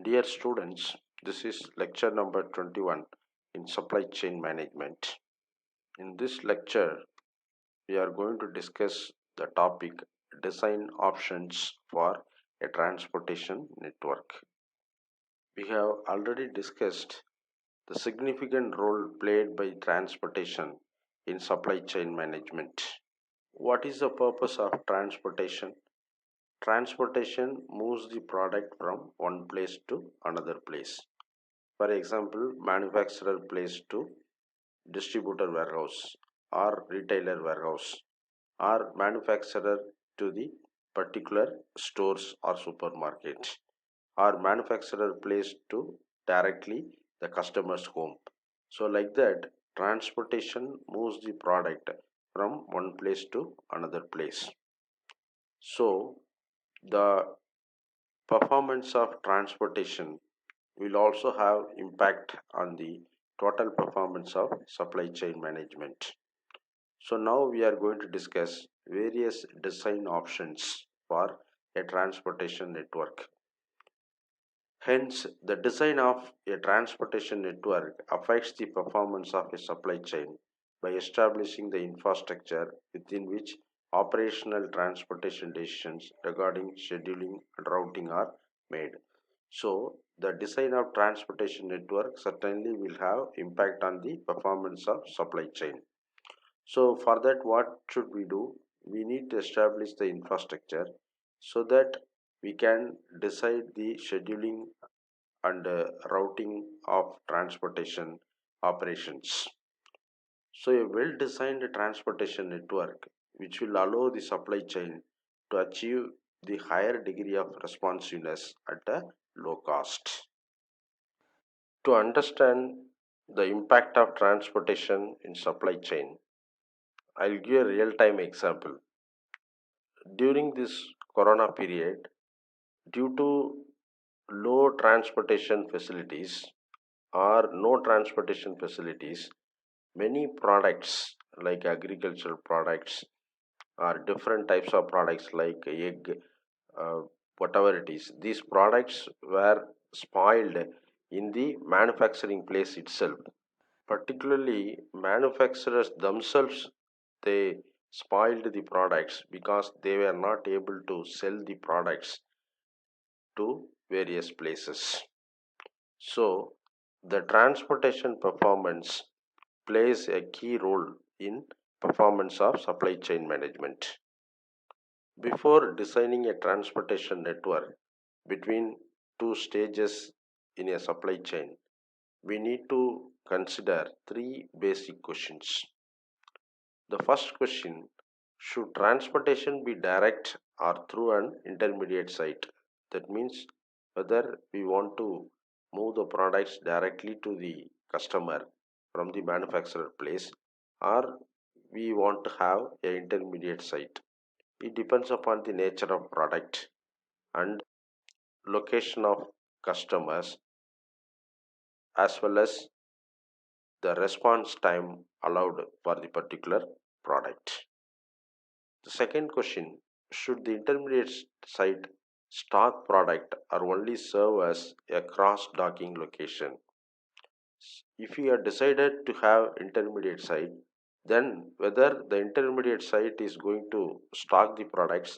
Dear students, this is lecture number 21 in supply chain management. In this lecture, we are going to discuss the topic design options for a transportation network. We have already discussed the significant role played by transportation in supply chain management. What is the purpose of transportation? Transportation moves the product from one place to another place. For example, manufacturer place to distributor warehouse or retailer warehouse or manufacturer to the particular stores or supermarket or manufacturer place to directly the customer's home. So like that, transportation moves the product from one place to another place. So the performance of transportation will also have impact on the total performance of supply chain management. So now we are going to discuss various design options for a transportation network. Hence, the design of a transportation network affects the performance of a supply chain by establishing the infrastructure within which operational transportation decisions regarding scheduling and routing are made. So, the design of transportation network certainly will have impact on the performance of supply chain. So, for that, what should we do? We need to establish the infrastructure so that we can decide the scheduling and routing of transportation operations. So, a well designed transportation network which will allow the supply chain to achieve the higher degree of responsiveness at a low cost. To understand the impact of transportation in supply chain, I'll give a real time example. During this corona period, due to low transportation facilities or no transportation facilities, many products like agricultural products or different types of products like egg, uh, whatever it is, these products were spoiled in the manufacturing place itself. Particularly, manufacturers themselves they spoiled the products because they were not able to sell the products to various places. So, the transportation performance plays a key role in performance of supply chain management. Before designing a transportation network between two stages in a supply chain, we need to consider three basic questions. The first question, should transportation be direct or through an intermediate site? That means whether we want to move the products directly to the customer from the manufacturer place or we want to have an intermediate site. It depends upon the nature of product and location of customers as well as the response time allowed for the particular product. The second question, should the intermediate site stock product or only serve as a cross docking location? If you are decided to have intermediate site, then whether the intermediate site is going to stock the products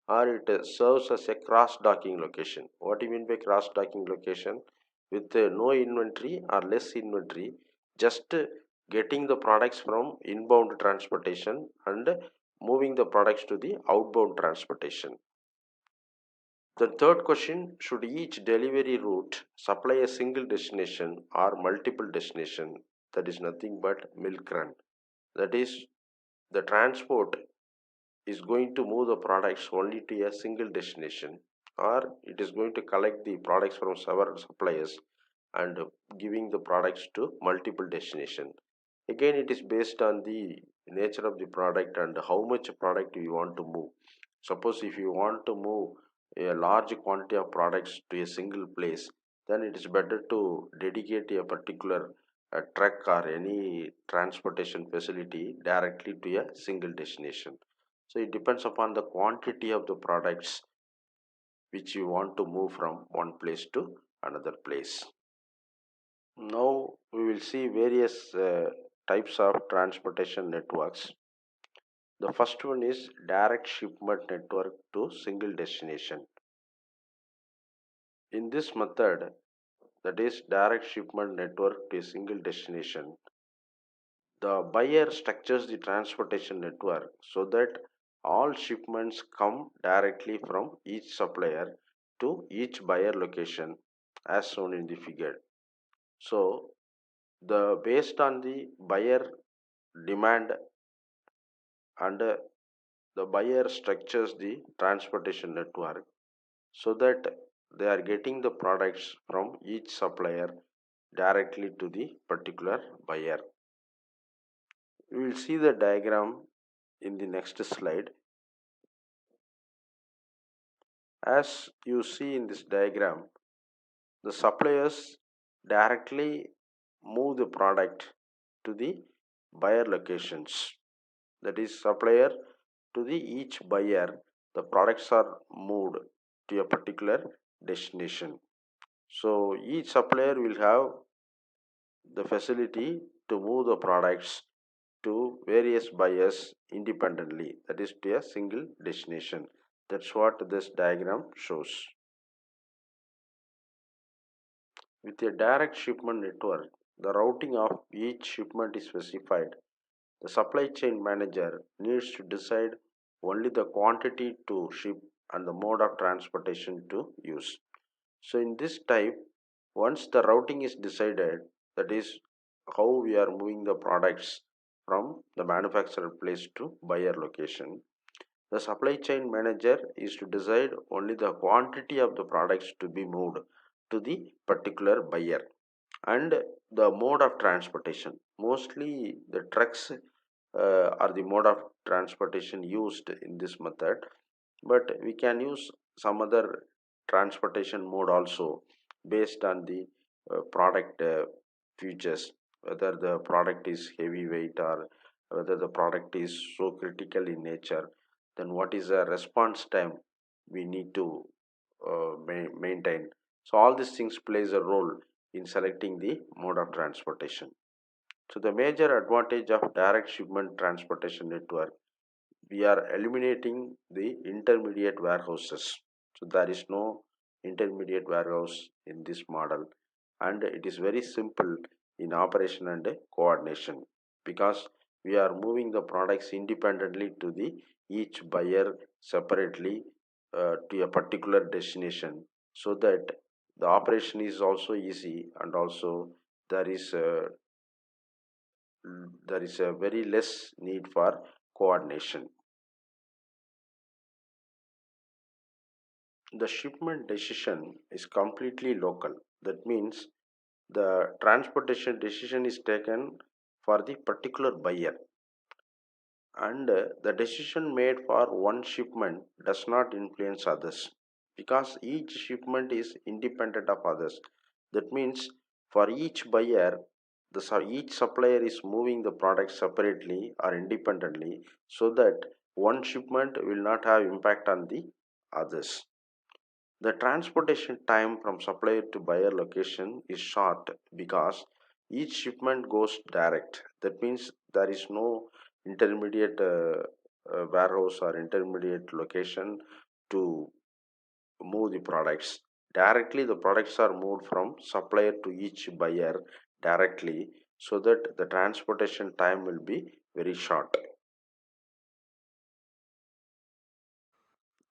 or it serves as a cross docking location. What do you mean by cross docking location? With no inventory or less inventory, just getting the products from inbound transportation and moving the products to the outbound transportation. The third question, should each delivery route supply a single destination or multiple destination? That is nothing but milk run. That is, the transport is going to move the products only to a single destination or it is going to collect the products from several suppliers and giving the products to multiple destination. Again, it is based on the nature of the product and how much product you want to move. Suppose if you want to move a large quantity of products to a single place, then it is better to dedicate a particular truck or any transportation facility directly to a single destination. So it depends upon the quantity of the products which you want to move from one place to another place. Now we will see various types of transportation networks. The first one is direct shipment network to single destination. In this method, that is direct shipment network to a single destination, the buyer structures the transportation network so that all shipments come directly from each supplier to each buyer location as shown in the figure. So the based on the buyer demand and the buyer structures the transportation network so that they are getting the products from each supplier directly to the particular buyer. We will see the diagram in the next slide. As you see in this diagram, the suppliers directly move the product to the buyer locations. That is, supplier to the each buyer, the products are moved to a particular destination. So each supplier will have the facility to move the products to various buyers independently, that is to a single destination. That's what this diagram shows. With a direct shipment network, the routing of each shipment is specified. The supply chain manager needs to decide only the quantity to ship and the mode of transportation to use. So in this type, once the routing is decided, that is how we are moving the products from the manufacturer place to buyer location, the supply chain manager is to decide only the quantity of the products to be moved to the particular buyer and the mode of transportation. Mostly the trucks are the mode of transportation used in this method, but we can use some other transportation mode also based on the product features, whether the product is heavyweight or whether the product is so critical in nature, then what is the response time we need to maintain. So all these things plays a role in selecting the mode of transportation. So the major advantage of direct shipment transportation network, we are eliminating the intermediate warehouses. So there is no intermediate warehouse in this model, and it is very simple in operation and coordination because we are moving the products independently to the each buyer separately to a particular destination, so that the operation is also easy and also there is a, there is a very less need for coordination. The shipment decision is completely local. That means the transportation decision is taken for the particular buyer, and the decision made for one shipment does not influence others because each shipment is independent of others. That means for each buyer, each supplier is moving the product separately or independently so that one shipment will not have impact on the others. The transportation time from supplier to buyer location is short because each shipment goes direct. That means there is no intermediate warehouse or intermediate location to move the products. Directly, the products are moved from supplier to each buyer directly so that the transportation time will be very short.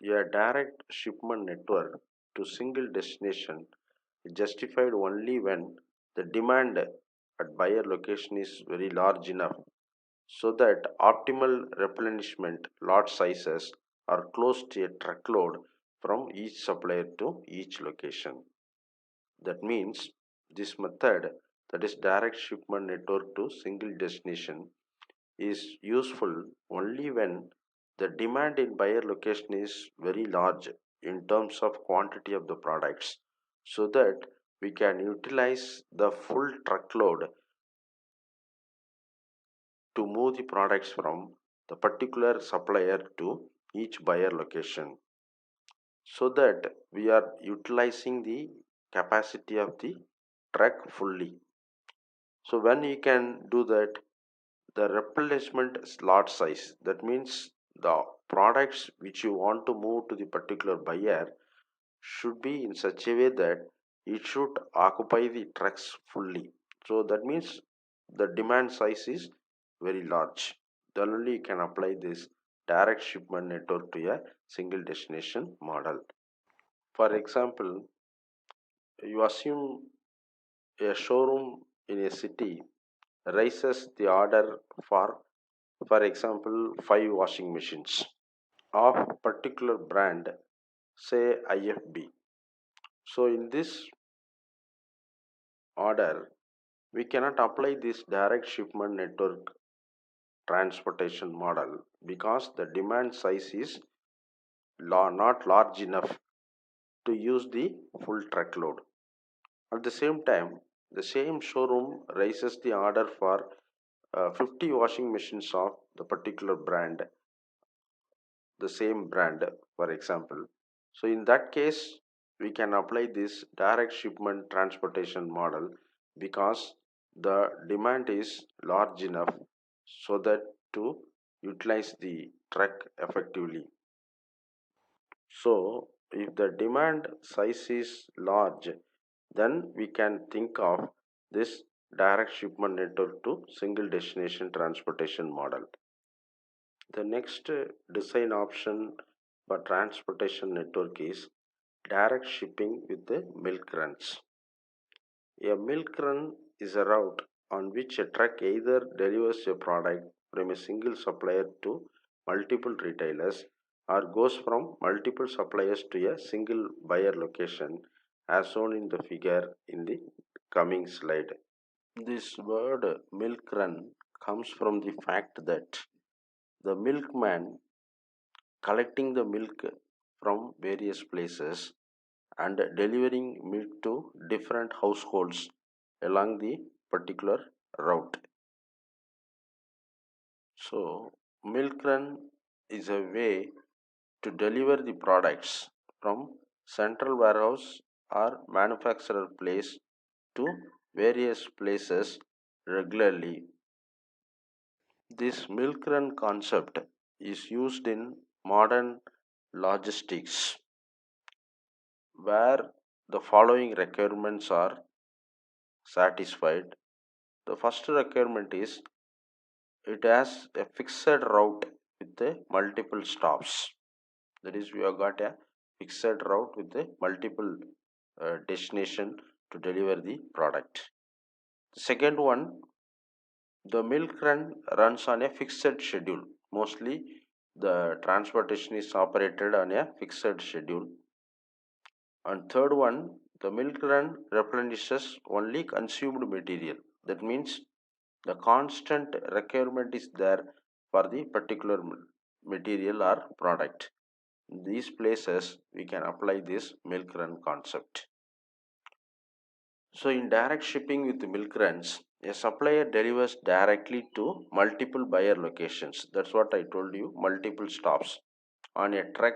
A direct shipment network to single destination is justified only when the demand at buyer location is very large enough so that optimal replenishment lot sizes are close to a truckload from each supplier to each location. That means this method, that is direct shipment network to single destination, is useful only when the demand in buyer location is very large in terms of quantity of the products so that we can utilize the full truckload to move the products from the particular supplier to each buyer location. so that we are utilizing the capacity of the truck fully. So when you can do that, the replenishment slot size, that means the products which you want to move to the particular buyer should be in such a way that it should occupy the trucks fully. So that means the demand size is very large. Then only you can apply this direct shipment network to a single destination model. For example, you assume a showroom in a city raises the order for example, 5 washing machines of particular brand, say IFB. So in this order, we cannot apply this direct shipment network transportation model because the demand size is not large enough to use the full truckload. At the same time, the same showroom raises the order for 50 washing machines of the particular brand, the same brand, for example. So, in that case, we can apply this direct shipment transportation model because the demand is large enough so that to utilize the truck effectively. So, if the demand size is large, then we can think of this direct shipment network to single destination transportation model. The next design option for transportation network is direct shipping with the milk runs. A milk run is a route on which a truck either delivers a product from a single supplier to multiple retailers or goes from multiple suppliers to a single buyer location as shown in the figure in the coming slide. This word milk run comes from the fact that the milkman collecting the milk from various places and delivering milk to different households along the particular route. So, milk run is a way to deliver the products from central warehouse or manufacturer place to various places regularly. This milk run concept is used in modern logistics where the following requirements are satisfied. The first requirement is it has a fixed route with the multiple stops. That is, we have got a fixed route with the multiple destination to deliver the product. The second one, the milk run runs on a fixed schedule. Mostly, the transportation is operated on a fixed schedule. And third one, the milk run replenishes only consumed material. That means the constant requirement is there for the particular material or product. In these places, we can apply this milk run concept. So, in direct shipping with milk runs, a supplier delivers directly to multiple buyer locations. That's what I told you, multiple stops on a truck,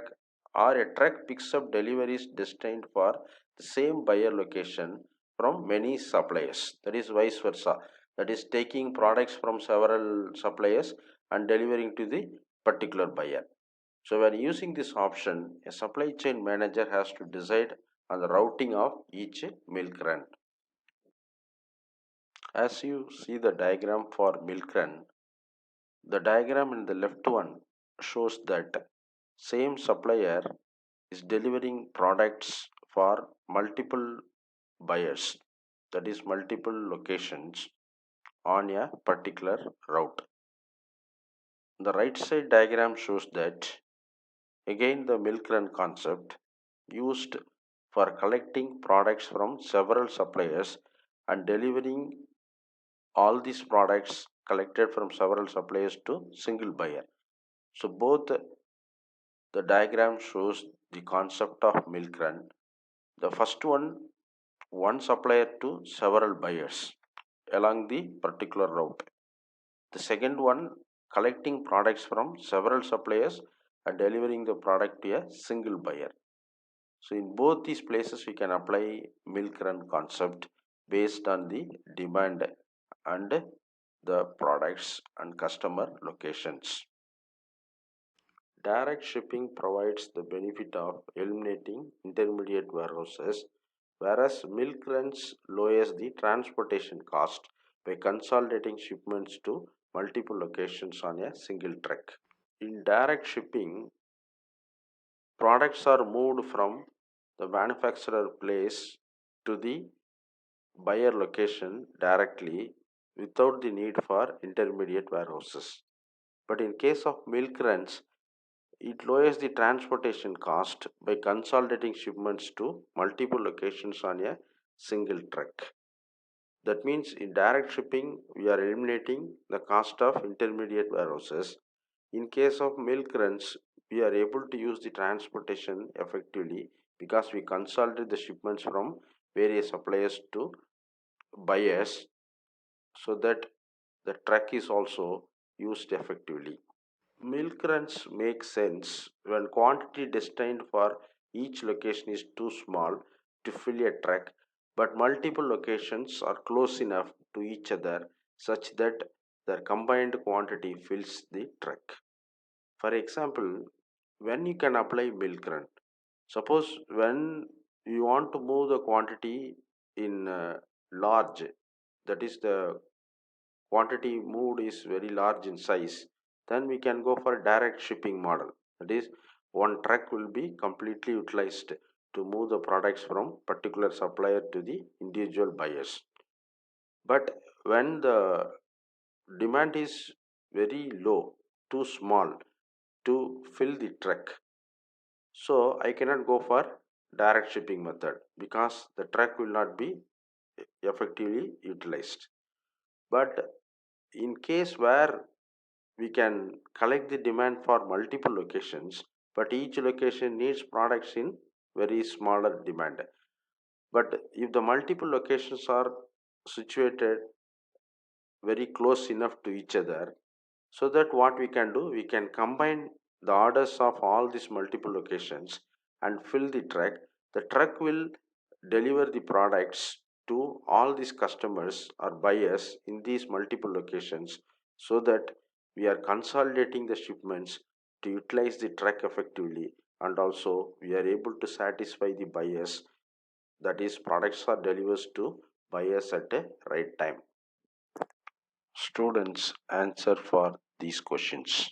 or a truck picks up deliveries destined for the same buyer location from many suppliers. That is vice versa. That is taking products from several suppliers and delivering to the particular buyer. So when using this option, a supply chain manager has to decide on the routing of each milk run. As you see the diagram for milk run, the diagram in the left one shows that same supplier is delivering products for multiple buyers, that is multiple locations on a particular route. The right side diagram shows that again the milk run concept used for collecting products from several suppliers and delivering all these products collected from several suppliers to single buyer. So both the diagram shows the concept of milk run. The first one supplier to several buyers along the particular route. The second one, collecting products from several suppliers and delivering the product to a single buyer. So in both these places we can apply milk run concept based on the demand and the products and customer locations. Direct shipping provides the benefit of eliminating intermediate warehouses, whereas milk runs lowers the transportation cost by consolidating shipments to multiple locations on a single truck. In direct shipping, products are moved from the manufacturer place to the buyer location directly without the need for intermediate warehouses. But in case of milk runs, it lowers the transportation cost by consolidating shipments to multiple locations on a single truck. That means in direct shipping, we are eliminating the cost of intermediate warehouses. In case of milk runs, we are able to use the transportation effectively because we consolidate the shipments from various suppliers to buyers so that the truck is also used effectively. Milk runs make sense when quantity destined for each location is too small to fill a truck, but multiple locations are close enough to each other such that their combined quantity fills the truck. For example, when you can apply milk run, suppose when you want to move the quantity in large, that is the quantity moved is very large in size, then we can go for direct shipping model. That is, one truck will be completely utilized to move the products from particular supplier to the individual buyers. But when the demand is very low, too small to fill the truck, so I cannot go for direct shipping method because the truck will not be effectively utilized. But in case where we can collect the demand for multiple locations, but each location needs products in very smaller demand. But if the multiple locations are situated very close enough to each other, so that what we can do, we can combine the orders of all these multiple locations and fill the truck. The truck will deliver the products to all these customers or buyers in these multiple locations so that we are consolidating the shipments to utilize the truck effectively, and also we are able to satisfy the buyers, that is products are delivered to buyers at a right time. Students answer for these questions.